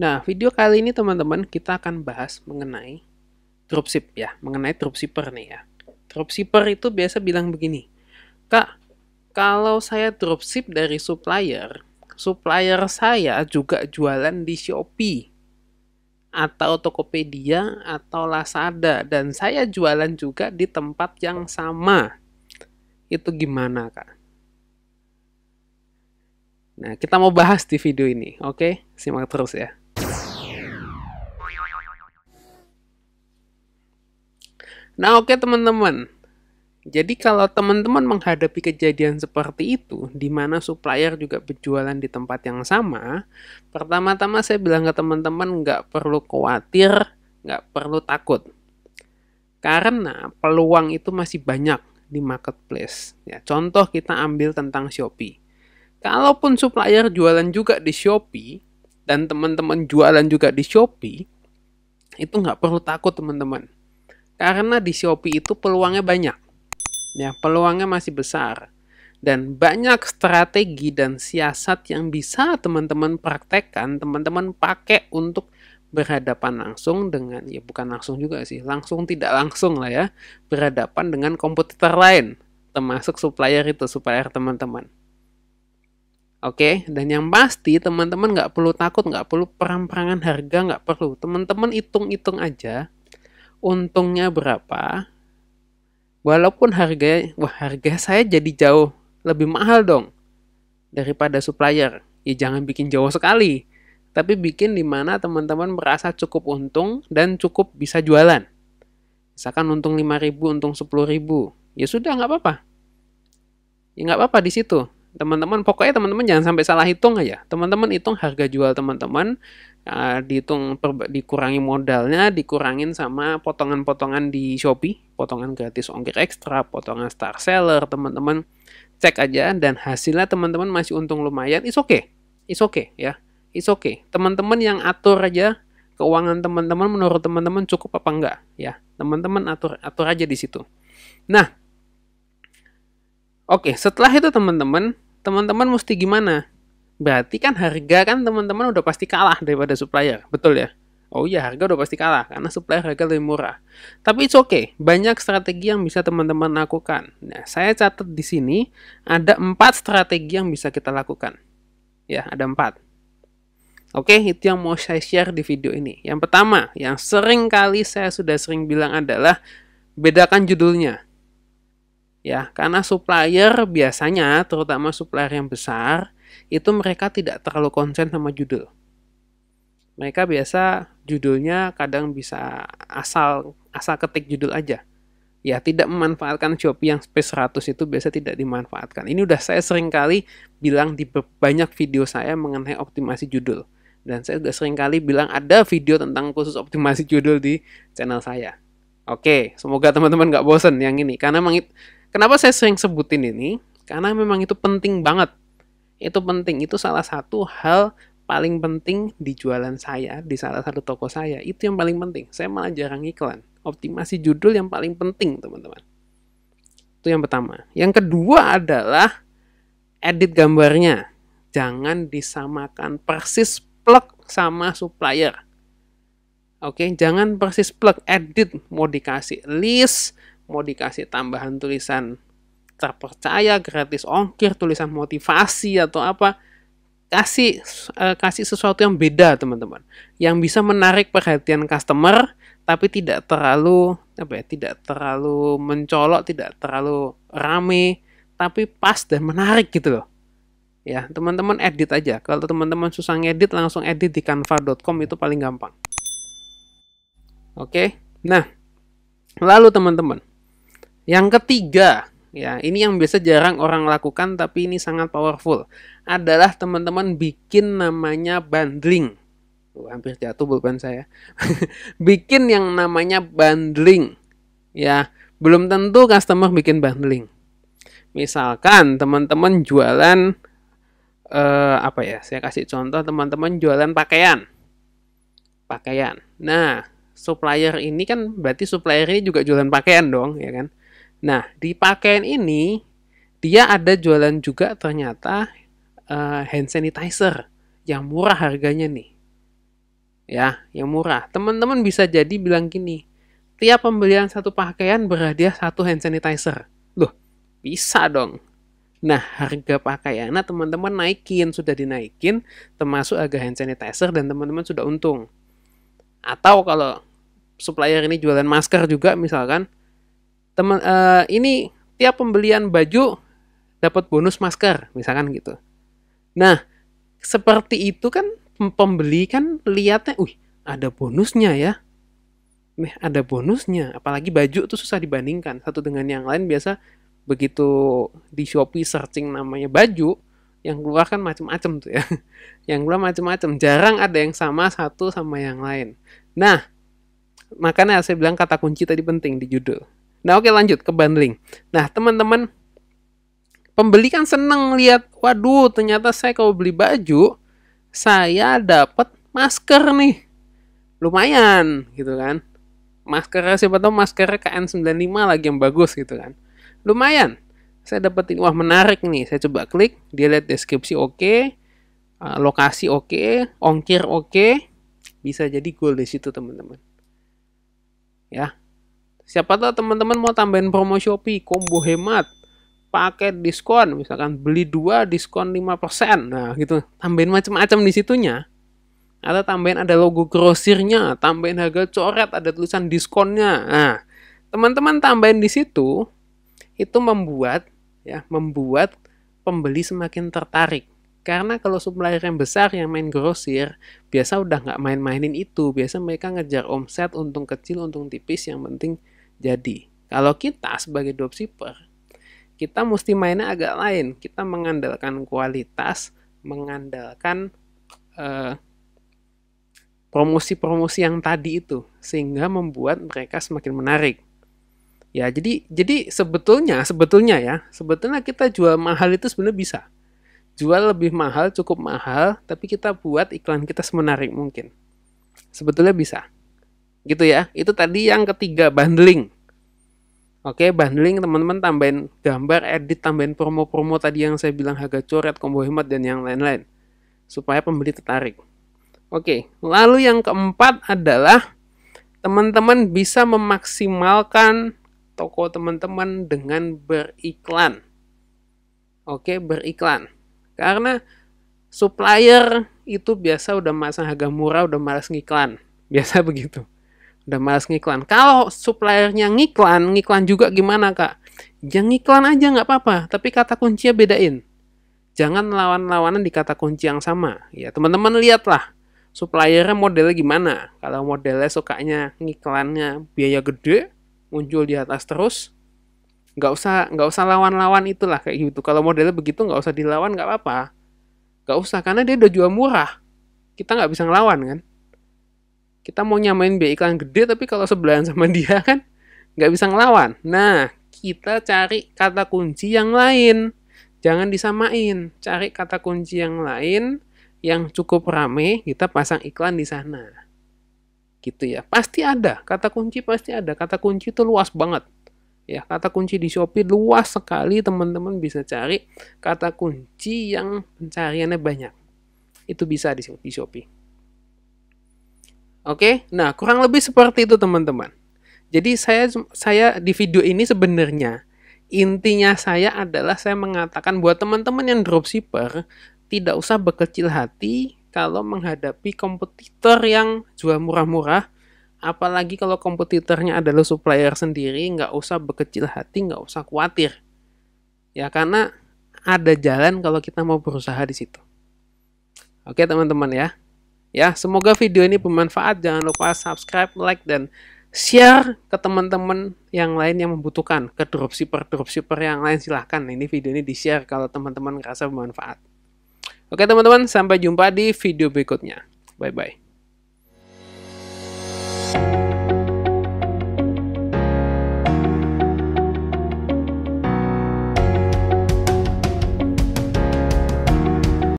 Nah, video kali ini teman-teman kita akan bahas mengenai dropship ya, mengenai dropshipper nih ya. Dropshipper itu biasa bilang begini, Kak, kalau saya dropship dari supplier, supplier saya juga jualan di Shopee atau Tokopedia atau Lazada dan saya jualan juga di tempat yang sama. Itu gimana, Kak? Nah, kita mau bahas di video ini, oke? Simak terus ya. Nah, oke teman-teman. Jadi kalau teman-teman menghadapi kejadian seperti itu, di mana supplier juga berjualan di tempat yang sama, pertama-tama saya bilang ke teman-teman nggak perlu khawatir, nggak perlu takut. Karena peluang itu masih banyak di marketplace. Ya, contoh kita ambil tentang Shopee. Kalaupun supplier jualan juga di Shopee, dan teman-teman jualan juga di Shopee, itu nggak perlu takut teman-teman. Karena di Shopee itu peluangnya banyak. Ya, peluangnya masih besar. Dan banyak strategi dan siasat yang bisa teman-teman praktekkan, teman-teman pakai untuk berhadapan langsung dengan, ya bukan langsung juga sih, langsung tidak langsung lah ya, berhadapan dengan kompetitor lain, termasuk supplier itu, supplier teman-teman. Oke, dan yang pasti teman-teman nggak perlu takut, nggak perlu perang-perangan harga, nggak perlu. Teman-teman hitung-hitung aja, untungnya berapa, walaupun harga saya jadi jauh lebih mahal dong daripada supplier. Ya jangan bikin jauh sekali, tapi bikin di mana teman-teman merasa cukup untung dan cukup bisa jualan. Misalkan untung 5.000, untung 10.000, ya sudah nggak apa-apa. Ya nggak apa-apa di situ. Teman-teman, pokoknya teman-teman jangan sampai salah hitung aja. Teman-teman hitung harga jual teman-teman, dihitung dikurangi modalnya, dikurangin sama potongan-potongan di Shopee, potongan gratis ongkir ekstra, potongan star seller, teman-teman cek aja dan hasilnya teman-teman masih untung lumayan, it's okay. It's okay ya. It's okay. Teman-teman yang atur aja keuangan teman-teman menurut teman-teman cukup apa enggak ya. Teman-teman atur aja di situ. Nah, oke, setelah itu teman-teman mesti gimana? Berarti kan harga kan teman-teman udah pasti kalah daripada supplier, betul ya? Oh iya, harga udah pasti kalah karena supplier harga lebih murah. Tapi it's okay, banyak strategi yang bisa teman-teman lakukan. Nah, saya catat di sini ada 4 strategi yang bisa kita lakukan. Ya, ada 4. Oke, itu yang mau saya share di video ini. Yang pertama, yang sering kali saya sudah sering bilang adalah bedakan judulnya. Ya, karena supplier biasanya, terutama supplier yang besar, itu mereka tidak terlalu konsen sama judul. Mereka biasa judulnya kadang bisa asal ketik judul aja. Ya, tidak memanfaatkan Shopee yang space 100 itu biasa tidak dimanfaatkan. Ini udah saya sering kali bilang di banyak video saya mengenai optimasi judul. Dan saya udah sering kali bilang ada video tentang khusus optimasi judul di channel saya. Oke, semoga teman-teman nggak bosen yang ini. Karena memang kenapa saya sering sebutin ini? Karena memang itu penting banget. Itu penting, itu salah satu hal paling penting di jualan saya, di salah satu toko saya. Itu yang paling penting. Saya malah jarang iklan. Optimasi judul yang paling penting, teman-teman. Itu yang pertama. Yang kedua adalah edit gambarnya. Jangan disamakan persis plug sama supplier. Oke, jangan persis plug, edit. Mau dikasih list, mau dikasih tambahan tulisan terpercaya, gratis ongkir, tulisan motivasi atau apa, kasih sesuatu yang beda teman-teman, yang bisa menarik perhatian customer tapi tidak terlalu tidak terlalu mencolok, tidak terlalu rame, tapi pas dan menarik gitu loh. Ya, teman-teman edit aja. Kalau teman-teman susah ngedit, langsung edit di canva.com, itu paling gampang. Oke. Nah, lalu teman-teman, yang ketiga, ya, ini yang biasa jarang orang lakukan tapi ini sangat powerful, adalah teman-teman bikin namanya bundling. Hampir jatuh pulpen saya. Bikin yang namanya bundling. Ya, belum tentu customer bikin bundling. Misalkan teman-teman jualan apa ya? Saya kasih contoh, teman-teman jualan pakaian. Pakaian. Nah, supplier ini kan berarti supplier ini juga jualan pakaian dong, ya kan? Nah, di pakaian ini dia ada jualan juga ternyata hand sanitizer yang murah harganya nih. ya, yang murah. Teman-teman bisa jadi bilang gini, tiap pembelian satu pakaian berhadiah satu hand sanitizer. Loh, bisa dong. Nah, harga pakaiannya teman-teman naikin, sudah dinaikin, termasuk harga hand sanitizer dan teman-teman sudah untung. Atau kalau supplier ini jualan masker juga misalkan, ini tiap pembelian baju dapat bonus masker, misalkan gitu. Nah, seperti itu kan pembeli kan lihatnya, ada bonusnya ya. Ada bonusnya, apalagi baju tuh susah dibandingkan satu dengan yang lain. Biasa begitu di Shopee searching namanya baju, yang keluar kan macam-macam tuh ya. Yang keluar macam-macam, jarang ada yang sama satu sama yang lain. Nah, makanya saya bilang kata kunci tadi penting di judul. Nah, oke, lanjut ke bundling. Nah, teman-teman, pembeli kan seneng lihat, waduh, ternyata saya kalau beli baju, saya dapat masker nih. Lumayan gitu kan. Maskernya siapa tahu maskernya KN95 lagi yang bagus gitu kan. Lumayan. Saya dapetin, wah menarik nih. Saya coba klik, dia lihat deskripsi oke, lokasi oke, ongkir oke. Bisa jadi goal di situ teman-teman. Ya. Siapa tahu teman-teman mau tambahin promo Shopee, combo hemat, paket diskon, misalkan beli 2 diskon 5%. Nah, gitu. Tambahin macam-macam di situnya. Atau tambahin ada logo grosirnya, tambahin harga coret, ada tulisan diskonnya. Nah, teman-teman tambahin di situ, itu membuat pembeli semakin tertarik. Karena kalau supplier yang besar yang main grosir, biasa udah nggak main-mainin itu. Biasa mereka ngejar omset, untung kecil, untung tipis, yang penting jadi. Kalau kita sebagai dropshipper, kita mesti mainnya agak lain. Kita mengandalkan kualitas, mengandalkan promosi-promosi yang tadi itu, sehingga membuat mereka semakin menarik. Ya, jadi sebetulnya kita jual mahal itu sebenarnya bisa. Jual lebih mahal, cukup mahal, tapi kita buat iklan kita semenarik mungkin. Sebetulnya bisa. Gitu ya. Itu tadi yang ketiga, bundling. Oke, bundling teman-teman tambahin gambar, edit, tambahin promo-promo tadi yang saya bilang harga coret, combo hemat, dan yang lain-lain. Supaya pembeli tertarik. Oke, lalu yang keempat adalah teman-teman bisa memaksimalkan toko teman-teman dengan beriklan. Oke, beriklan. Karena supplier itu biasa udah masang harga murah, udah malas ngiklan. Biasa begitu. Udah malas ngiklan. Kalau suppliernya ngiklan juga gimana, Kak? Ya ngiklan aja nggak apa-apa, tapi kata kuncinya bedain. Jangan lawan-lawanan di kata kunci yang sama. Ya, teman-teman lihatlah suppliernya modelnya gimana. Kalau modelnya sukanya ngiklannya biaya gede, muncul di atas terus, nggak usah lawan-lawan itulah kayak gitu. Kalau modelnya begitu nggak usah dilawan, nggak apa-apa. Nggak usah, karena dia udah jual murah. Kita nggak bisa ngelawan kan. Kita mau nyamain biaya iklan gede, tapi kalau sebelahan sama dia kan nggak bisa ngelawan. Nah, kita cari kata kunci yang lain. Jangan disamain. Cari kata kunci yang lain yang cukup rame, kita pasang iklan di sana. Gitu ya. Pasti ada. Kata kunci pasti ada. Kata kunci itu luas banget. Ya, kata kunci di Shopee luas sekali, teman-teman bisa cari kata kunci yang pencariannya banyak. Itu bisa di Shopee. Oke, nah kurang lebih seperti itu teman-teman. Jadi saya di video ini sebenarnya intinya saya adalah saya mengatakan buat teman-teman yang dropshipper tidak usah berkecil hati kalau menghadapi kompetitor yang jual murah-murah. Apalagi kalau kompetitornya adalah supplier sendiri, nggak usah berkecil hati, nggak usah khawatir. Ya, karena ada jalan kalau kita mau berusaha di situ. Oke teman-teman ya. Ya, semoga video ini bermanfaat. Jangan lupa subscribe, like, dan share ke teman-teman yang lain yang membutuhkan. Ke dropshipper yang lain silahkan. Ini video ini di-share kalau teman-teman ngerasa bermanfaat. Oke teman-teman, sampai jumpa di video berikutnya. Bye-bye.